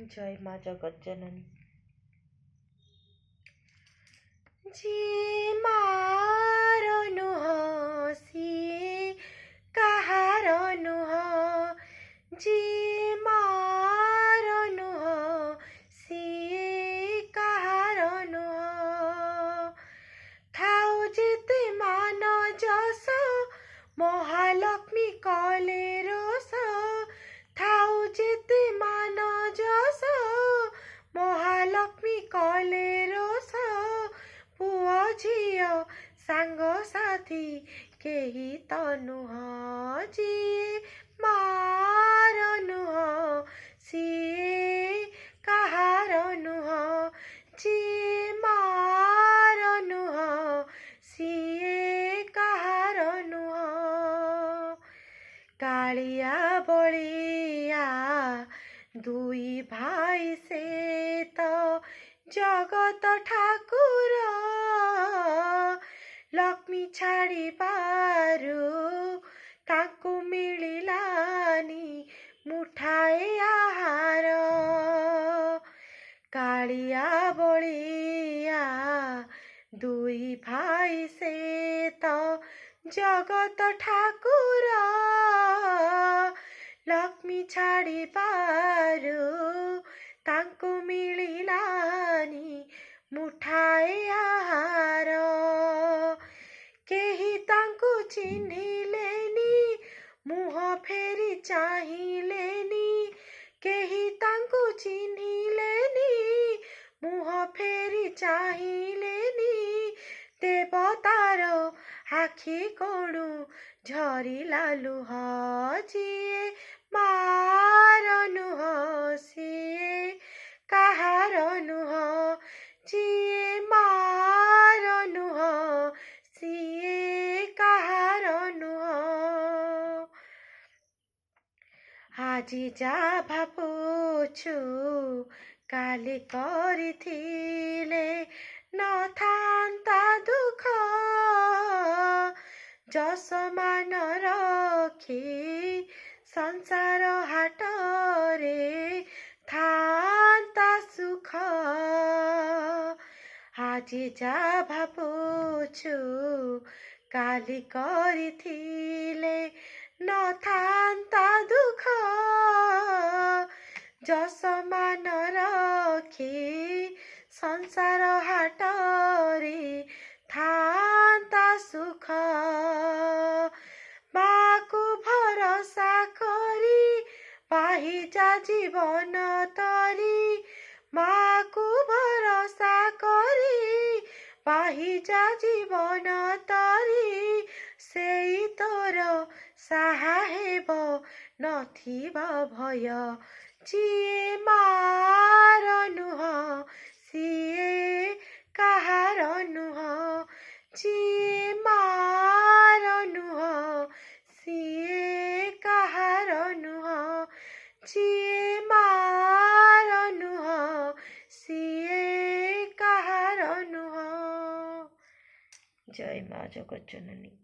जय माँ जगत जननी। जी मारो नुह सी कहारो नुह, जी मारो नुह सी कहारो नुह। थाउ जेते मान जस महालक्ष्मी कले रोस, थाउ जेते मान जस महालक्ष्मी कले रोस। पुओ झियो सांग साथी केही त नुह, जी मार नुह सिए कहार नुह, जी मार नुह सिए कहार नुह। कालिया बलिया दुई भाई से तो जगत ठाकुर, लक्ष्मी छाड़ी पारू ताकू मिलिलानी मुठाए आहार। कालिया बलिया दुई भाई से तो जगत ठाकुर, लक्ष्मी छाड़ी पारू तांकु मिलिलानी मुठाए आहार। केही तांकु चिन्हिलेनी मुह फेरी चाहिलेनी, केही तांकु चिन्हिलेनी मुह फेरी चाहिलेनी। देवतार आखि कोणु झरिला लुह, जिए मार नुह सिए कहार नुह, जिए मार नुह सिए कहार नुह। आजी जा भाबुछु काली करिथिले नथान्ता दुख, जस मान रखी संसार हाट रे थान्ता सुख। आजी जा भाबुछु काली करिथिले नथान्ता दुख, जस मान रखी संसार हाट रे थान्ता सुख। माकु भरोसा करी पाहिजा जीवन तरी, माकु भरोसा करी पाहिजा जीवन तरी। सेई तोर साहा हेब नथिबा भय, जिए मार नुह सिए कहार नुह, जिए मार नुह सिए कहार नुह, जिए मार नुह सिए कहार नुह। जय माँ जगत जननी।